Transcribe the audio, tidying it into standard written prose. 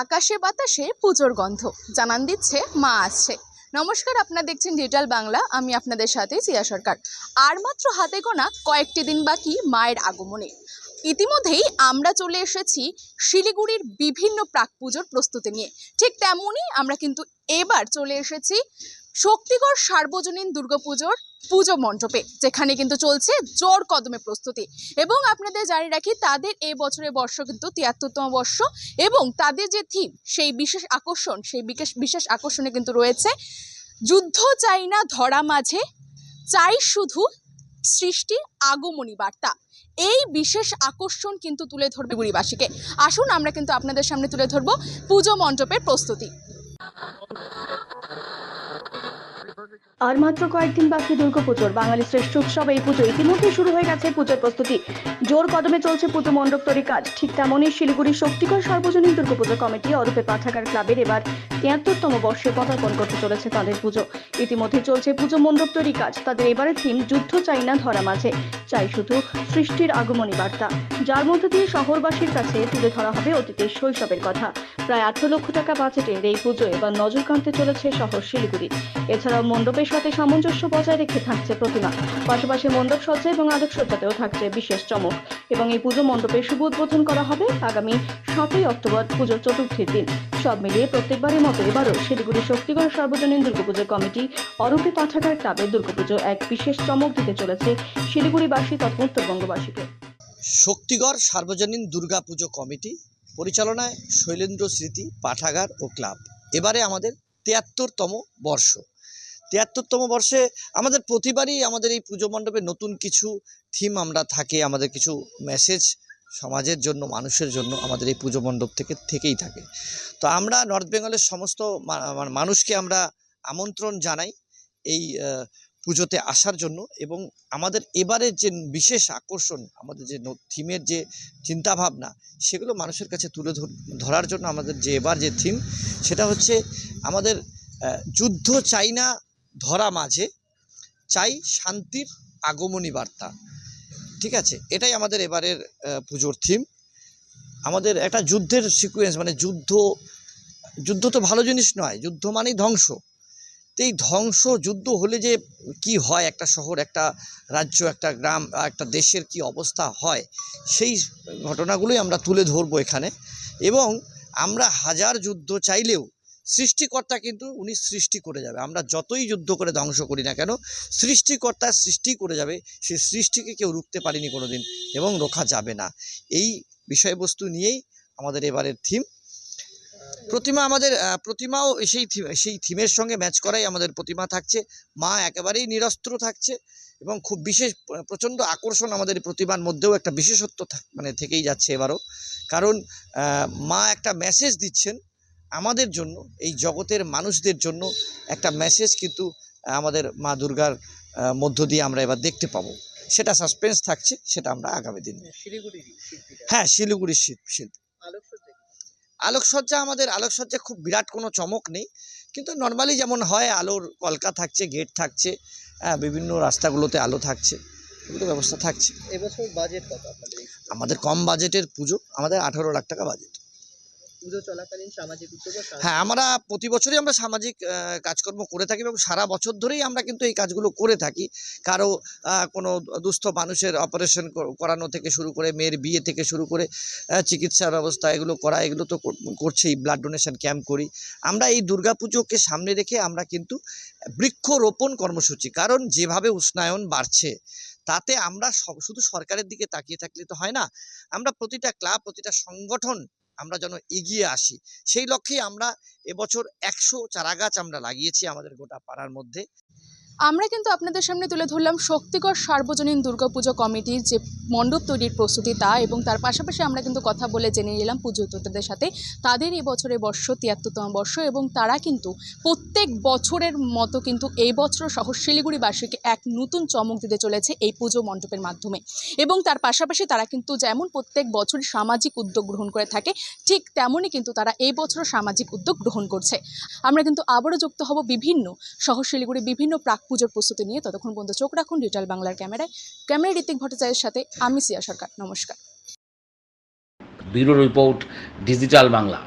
আকাশে বাতাসে পুজোর গন্ধ জানান দিচ্ছে মা আসছে। নমস্কার, আপনারা দেখছেন ডিজিটাল বাংলা। আমি আপনাদের সাথে সিয়া সরকার। আর মাত্র হাতে গোনা কয়েকটি দিন বাকি মায়ের আগমনে। ইতিমধ্যেই আমরা চলে এসেছি শিলিগুড়ির বিভিন্ন প্রাক পুজোর প্রস্তুতি নিয়ে। ঠিক তেমনই আমরা কিন্তু এবার চলে এসেছি শক্তিগড় সার্বজনীন দুর্গাপুজোর পুজো মণ্ডপে, যেখানে কিন্তু চলছে জোর কদমে প্রস্তুতি। এবং আপনাদের জানিয়ে রাখি, তাদের এই বছরের বর্ষ কিন্তু ৭৩তম বর্ষ, এবং তাদের যে থিম, সেই বিশেষ আকর্ষণ, সেই বিশেষ আকর্ষণে কিন্তু রয়েছে যুদ্ধ চাই না ধরা মাঝে, চাই শুধু সৃষ্টির আগমনী বার্তা। এই বিশেষ আকর্ষণ কিন্তু তুলে ধরবে শিলিগুড়িবাসীকে। আসুন আমরা কিন্তু আপনাদের সামনে তুলে ধরবো পুজো মণ্ডপের প্রস্তুতি। আর মাত্র কয়েকদিন বাকি দুর্গাপুজোর বাঙালি শ্রেষ্ঠ উৎসব এই পুজো। ইতিমধ্যে শুরু হয়ে গেছে পুজোর প্রস্তুতি। জোর কদমে চলছে পুজো মণ্ডপ তৈরি কাজ। ঠিক তেমনই শিলিগুড়ির শক্তিগড় সার্বজনীন দুর্গাপুজো কমিটি অরূপে পাঠাগার ক্লাবের এবার ৭৩তম বর্ষে পদার্পণ করতে চলেছে তাদের পুজো। ইতিমধ্যে চলছে পুজো মণ্ডপ তৈরি কাজ। তাদের এবারের থিম যুদ্ধ চাই না ধরা মাঝে, চাই শুধু সৃষ্টির আগমনী বার্তা, যার মধ্যে দিয়ে শহরবাসীর কাছে তুলে ধরা হবে অতীতের শৈশবের কথা। প্রায় ১৮ লক্ষ টাকা বাজেটের এই পুজো এবার নজর কাড়তে চলেছে শহর শিলিগুড়ি। এছাড়াও মণ্ডপের সাথে সামঞ্জস্য বজায় রেখে থাকছে প্রতিমা, পাশাপাশি মণ্ডপ সজ্জা এবং আলোকসজ্জাতেও থাকছে বিশেষ চমক। এবং এই পুজো মণ্ডপের শুভ উদ্বোধন করা হবে আগামী ৭ই অক্টোবর, পুজোর চতুর্থীর দিন। সব মিলিয়ে প্রত্যেকবারের মতো এবারও শিলিগুড়ি শক্তিগড় সার্বজনীন দুর্গাপুজো কমিটি অরূপে পাঠাগার ক্লাবের দুর্গাপুজো এক বিশেষ চমক দিতে চলেছে শিলিগুড়িবাসী তথা উত্তরবঙ্গবাসীকে। শক্তিগড় সার্বজনীন দুর্গাপুজো কমিটি পরিচালনায় শৈলেন্দ্র স্মৃতি পাঠাগার ও ক্লাব এবারে আমাদের ৭৩তম বর্ষ। ৭৩তম বর্ষে আমাদের প্রতিবারই আমাদের এই পুজো মণ্ডপে নতুন কিছু থিম আমরা থাকে, আমাদের কিছু মেসেজ সমাজের জন্য, মানুষের জন্য আমাদের এই পুজো মণ্ডপ থেকেই থাকে। তো আমরা নর্থ বেঙ্গলের সমস্ত মানুষকে আমরা আমন্ত্রণ জানাই এই পুজোতে আসার জন্য। এবং আমাদের এবারের যে বিশেষ আকর্ষণ, আমাদের যে থিমের যে চিন্তাভাবনা, সেগুলো মানুষের কাছে তুলে ধরার জন্য আমাদের যে এবার যে থিম, সেটা হচ্ছে আমাদের যুদ্ধ চাই না ধরা মাঝে, চাই শান্তির আগমনী বার্তা। ঠিক আছে, এটাই আমাদের এবারের পুজোর থিম। আমাদের একটা যুদ্ধের সিকোয়েন্স, মানে যুদ্ধ তো ভালো জিনিস নয়, যুদ্ধ মানেই ধ্বংস। তো এই ধ্বংস, যুদ্ধ হলে যে কি হয়, একটা শহর, একটা রাজ্য, একটা গ্রাম, একটা দেশের কি অবস্থা হয়, সেই ঘটনাগুলোই আমরা তুলে ধরবো এখানে। এবং আমরা হাজার যুদ্ধ চাইলেও সৃষ্টিকর্তা কিন্তু উনি সৃষ্টি করে যাবে। আমরা যতই যুদ্ধ করে ধ্বংস করি না কেন, সৃষ্টিকর্তা সৃষ্টি করে যাবে। সেই সৃষ্টিকে কেউ রুখতে পারেনি কোনোদিন, এবং রোখা যাবে না। এই বিষয়বস্তু নিয়েই আমাদের এবারের থিম। প্রতিমা, আমাদের প্রতিমাও সেই থিমের সঙ্গে ম্যাচ করাই আমাদের প্রতিমা থাকছে। মা একেবারেই নিরস্ত্র থাকছে, এবং খুব বিশেষ প্রচণ্ড আকর্ষণ আমাদের প্রতিমার মধ্যেও একটা বিশেষত্ব থেকেই যাচ্ছে এবারও। কারণ মা একটা মেসেজ দিচ্ছেন আমাদের জন্য, এই জগতের মানুষদের জন্য একটা মেসেজ কিন্তু আমাদের মা দুর্গার মধ্য দিয়ে আমরা এবার দেখতে পাবো। সেটা সাসপেন্স থাকছে, সেটা আমরা আগামী দিন। হ্যাঁ, শিলিগুড়ির শিল্পী। আমাদের আলোকসজ্জা খুব বিরাট কোনো চমক নেই, কিন্তু নর্মালি যেমন হয়, আলোর কলকা থাকছে, গেট থাকছে, বিভিন্ন রাস্তাগুলোতে আলো থাকছে, এগুলো ব্যবস্থা থাকছে। এবছর বাজেট কত আপনাদের? আমাদের কম বাজেটের পুজো, আমাদের ১৮ লাখ টাকা বাজেট। পুজো চলাকালীন সামাজিক উদ্যোগ? হ্যাঁ, আমরা প্রতি বছরই আমরা সামাজিক কাজকর্ম করে থাকি, এবং সারা বছর ধরেই আমরা কিন্তু এই কাজগুলো করে থাকি। কারো কোনো দুস্থ মানুষের অপারেশন করানো থেকে শুরু করে, মেয়ের বিয়ে থেকে শুরু করে চিকিৎসার ব্যবস্থা, এগুলো করা, এগুলো তো করছেই। ব্লাড ডোনেশন ক্যাম্প করি আমরা। এই দুর্গাপুজোকে সামনে রেখে আমরা কিন্তু বৃক্ষরোপণ কর্মসূচি, কারণ যেভাবে উষ্ণায়ন বাড়ছে, তাতে আমরা শুধু সরকারের দিকে তাকিয়ে থাকলে তো হয় না। আমরা প্রতিটা ক্লাব, প্রতিটা সংগঠন আমরা যেন এগিয়ে আসি, সেই লক্ষ্যেই আমরা এবছর ১০০ চারা গাছ আমরা লাগিয়েছি আমাদের গোটা পাড়ার মধ্যে। আমরা কিন্তু আপনাদের সামনে তুলে ধরলাম শক্তিগড় সার্বজনীন দুর্গাপুজো কমিটির যে মণ্ডপ তৈরির প্রস্তুতি তা, এবং তার পাশাপাশি আমরা কিন্তু কথা বলে জেনে নিলাম পুজো উদ্যোক্তাদের সাথে। তাদের এই বছরের বর্ষ ৭৩তম বর্ষ, এবং তারা কিন্তু প্রত্যেক বছরের মতো কিন্তু এই বছর শহর শিলিগুড়িবাসীকে এক নতুন চমক দিতে চলেছে এই পুজো মণ্ডপের মাধ্যমে। এবং তার পাশাপাশি তারা কিন্তু যেমন প্রত্যেক বছরই সামাজিক উদ্যোগ গ্রহণ করে থাকে, ঠিক তেমনই কিন্তু তারা এই বছরও সামাজিক উদ্যোগ গ্রহণ করছে। আমরা কিন্তু আবারও যুক্ত হব বিভিন্ন শহর শিলিগুড়ির বিভিন্ন প্রাক পুজোর প্রস্তুতি নিয়ে। ততক্ষণ পর্যন্ত চোখ রাখুন ডিজিটাল বাংলার ক্যামেরায় ঋত্বিক ভট্টাচার্যের সাথে আমি সিয়া সরকার। নমস্কার। Bureau report, digital Bangla.